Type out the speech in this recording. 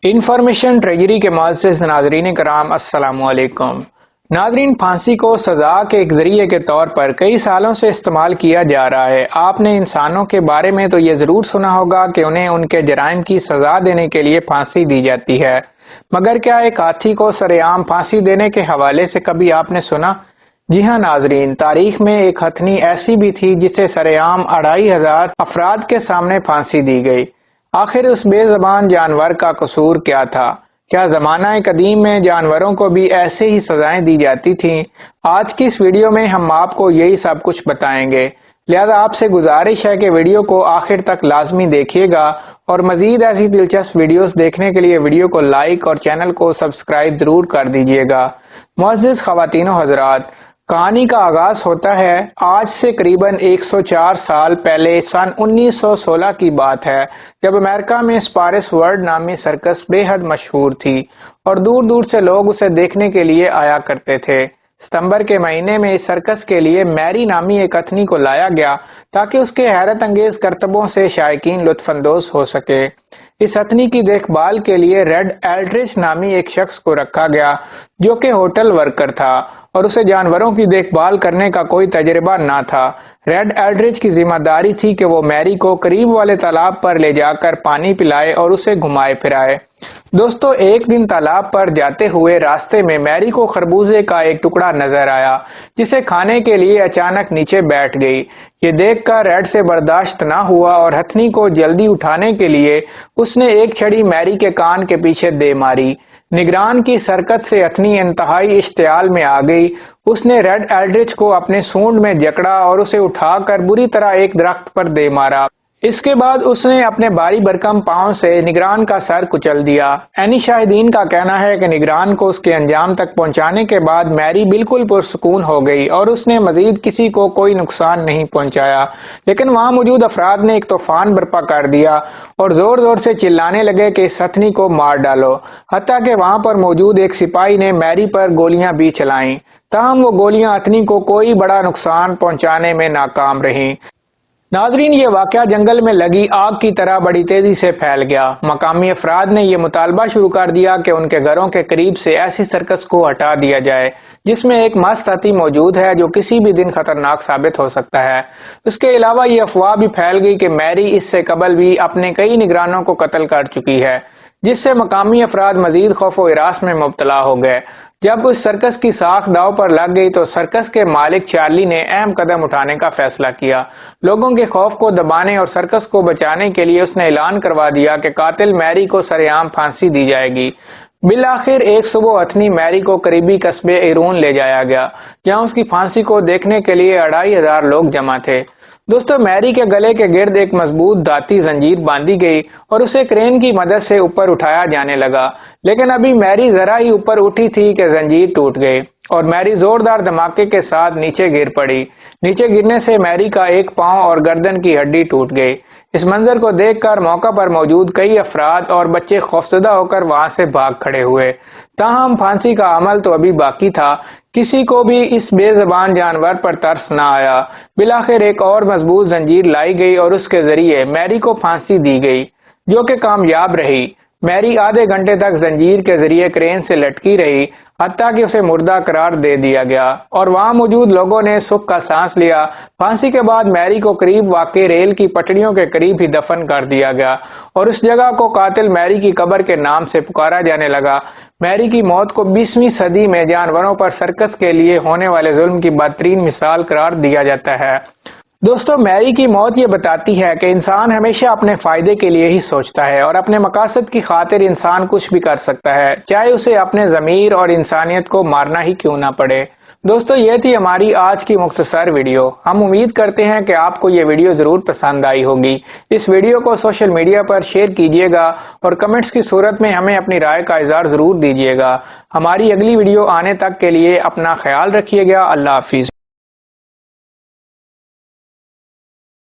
Information treasury کے معزز ناظرین کرام السلام علیکم۔ ناظرین، پھانسی کو سزا کے ایک ذریعے کے طور پر کئی سالوں سے استعمال کیا جا رہا ہے۔ آپ نے انسانوں کے بارے میں تو یہ ضرور سنا ہوگا کہ انہیں ان کے جرائم کی سزا دینے کے لیے پھانسی دی جاتی ہے، مگر کیا ایک ہاتھی کو سرے عام پھانسی دینے کے حوالے سے کبھی آپ نے سنا؟ جی ہاں ناظرین، تاریخ میں ایک ہتھنی ایسی بھی تھی جسے سرے عام 2500 افراد کے سامنے پھانسی دی گئی۔ آخر اس بے زبان جانور کا قصور کیا تھا؟ کیا زمانہ قدیم میں جانوروں کو بھی ایسے ہی سزائیں دی جاتی تھیں؟ آج کی اس ویڈیو میں ہم آپ کو یہی سب کچھ بتائیں گے، لہذا آپ سے گزارش ہے کہ ویڈیو کو آخر تک لازمی دیکھیے گا، اور مزید ایسی دلچسپ ویڈیوز دیکھنے کے لیے ویڈیو کو لائک اور چینل کو سبسکرائب ضرور کر دیجیے گا۔ معزز خواتین و حضرات، کہانی کا آغاز ہوتا ہے آج سے قریباً 104 سال پہلے سن 1916 کی بات ہے، جب امریکہ میں اسپارس ورلڈ نامی سرکس بے حد مشہور تھی اور دور دور سے لوگ اسے دیکھنے کے لیے آیا کرتے تھے۔ ستمبر کے مہینے میں اس سرکس کے لیے میری نامی ایک ہتھنی کو لایا گیا تاکہ اس کے حیرت انگیز کرتبوں سے شائقین لطف اندوز ہو سکے۔ اس ہتھنی کی دیکھ بھال کے لیے ریڈ ایلڈرچ نامی ایک شخص کو رکھا گیا جو کہ ہوٹل ورکر تھا اور اسے جانوروں کی دیکھ بھال کرنے کا کوئی تجربہ نہ تھا۔ ریڈ ایلڈرچ کی ذمہ داری تھی کہ وہ میری کو قریب والے تالاب پر لے جا کر پانی پلائے اور اسے گھمائے پھرائے۔ دوستو، ایک دن تالاب پر جاتے ہوئے راستے میں میری کو خربوزے کا ایک ٹکڑا نظر آیا جسے کھانے کے لیے اچانک نیچے بیٹھ گئی۔ یہ دیکھ کر ریڈ سے برداشت نہ ہوا اور ہتھنی کو جلدی اٹھانے کے لیے اس نے ایک چھڑی میری کے کان کے پیچھے دے ماری۔ نگران کی حرکت سے ہتھنی انتہائی اشتعال میں آ گئی۔ اس نے ریڈ ایلڈرچ کو اپنے سونڈ میں جکڑا اور اسے اٹھا کر بری طرح ایک درخت پر دے مارا۔ اس کے بعد اس نے اپنے بھاری بھرکم پاؤں سے نگران کا سر کچل دیا۔ عینی شاہدین کا کہنا ہے کہ نگران کو اس کے انجام تک پہنچانے کے بعد میری بالکل پرسکون ہو گئی اور اس نے مزید کسی کو کوئی نقصان نہیں پہنچایا، لیکن وہاں موجود افراد نے ایک طوفان برپا کر دیا اور زور زور سے چلانے لگے کہ اس ہتھنی کو مار ڈالو، حتیٰ کہ وہاں پر موجود ایک سپاہی نے میری پر گولیاں بھی چلائیں، تاہم وہ گولیاں ہتھنی کو کوئی بڑا نقصان پہنچانے میں ناکام رہیں۔ ناظرین، یہ واقعہ جنگل میں لگی آگ کی طرح بڑی تیزی سے پھیل گیا۔ مقامی افراد نے یہ مطالبہ شروع کر دیا کہ ان کے گھروں کے قریب سے ایسی سرکس کو ہٹا دیا جائے جس میں ایک مست ہاتھی موجود ہے جو کسی بھی دن خطرناک ثابت ہو سکتا ہے۔ اس کے علاوہ یہ افواہ بھی پھیل گئی کہ میری اس سے قبل بھی اپنے کئی نگرانوں کو قتل کر چکی ہے، جس سے مقامی افراد مزید خوف و ہراس میں مبتلا ہو گئے۔ جب اس سرکس کی ساکھ داؤ پر لگ گئی تو سرکس کے مالک چارلی نے اہم قدم اٹھانے کا فیصلہ کیا۔ لوگوں کے خوف کو دبانے اور سرکس کو بچانے کے لیے اس نے اعلان کروا دیا کہ قاتل میری کو سرے عام پھانسی دی جائے گی۔ بالآخر ایک صبح ہتھنی میری کو قریبی قصبے ایرون لے جایا گیا، جہاں اس کی پھانسی کو دیکھنے کے لیے 2500 لوگ جمع تھے۔ دوستو، میری کے گلے کے گرد ایک مضبوط دھاتی زنجیر باندھی گئی اور اسے کرین کی مدد سے اوپر اٹھایا جانے لگا، لیکن ابھی میری ذرا ہی اوپر اٹھی تھی کہ زنجیر ٹوٹ گئی اور میری زوردار دھماکے کے ساتھ نیچے گر پڑی۔ نیچے گرنے سے میری کا ایک پاؤں اور گردن کی ہڈی ٹوٹ گئی۔ اس منظر کو دیکھ کر موقع پر موجود کئی افراد اور بچے خوفزدہ ہو کر وہاں سے بھاگ کھڑے ہوئے، تاہم پھانسی کا عمل تو ابھی باقی تھا۔ کسی کو بھی اس بے زبان جانور پر ترس نہ آیا۔ بالآخر ایک اور مضبوط زنجیر لائی گئی اور اس کے ذریعے میری کو پھانسی دی گئی، جو کہ کامیاب رہی۔ میری آدھے گھنٹے تک زنجیر کے ذریعے کرین سے لٹکی رہی، حتیٰ کہ اسے مردہ قرار دے دیا گیا اور وہاں موجود لوگوں نے سکھ کا سانس لیا۔ پھانسی کے بعد میری کو قریب واقع ریل کی پٹڑیوں کے قریب ہی دفن کر دیا گیا اور اس جگہ کو قاتل میری کی قبر کے نام سے پکارا جانے لگا۔ میری کی موت کو 20ویں صدی میں جانوروں پر سرکس کے لیے ہونے والے ظلم کی بدترین مثال قرار دیا جاتا ہے۔ دوستو، میری کی موت یہ بتاتی ہے کہ انسان ہمیشہ اپنے فائدے کے لیے ہی سوچتا ہے اور اپنے مقاصد کی خاطر انسان کچھ بھی کر سکتا ہے، چاہے اسے اپنے ضمیر اور انسانیت کو مارنا ہی کیوں نہ پڑے۔ دوستو، یہ تھی ہماری آج کی مختصر ویڈیو۔ ہم امید کرتے ہیں کہ آپ کو یہ ویڈیو ضرور پسند آئی ہوگی۔ اس ویڈیو کو سوشل میڈیا پر شیئر کیجیے گا اور کمنٹس کی صورت میں ہمیں اپنی رائے کا اظہار ضرور دیجیے گا۔ ہماری اگلی ویڈیو آنے تک کے لیے اپنا خیال رکھیے گا۔ اللہ حافظ۔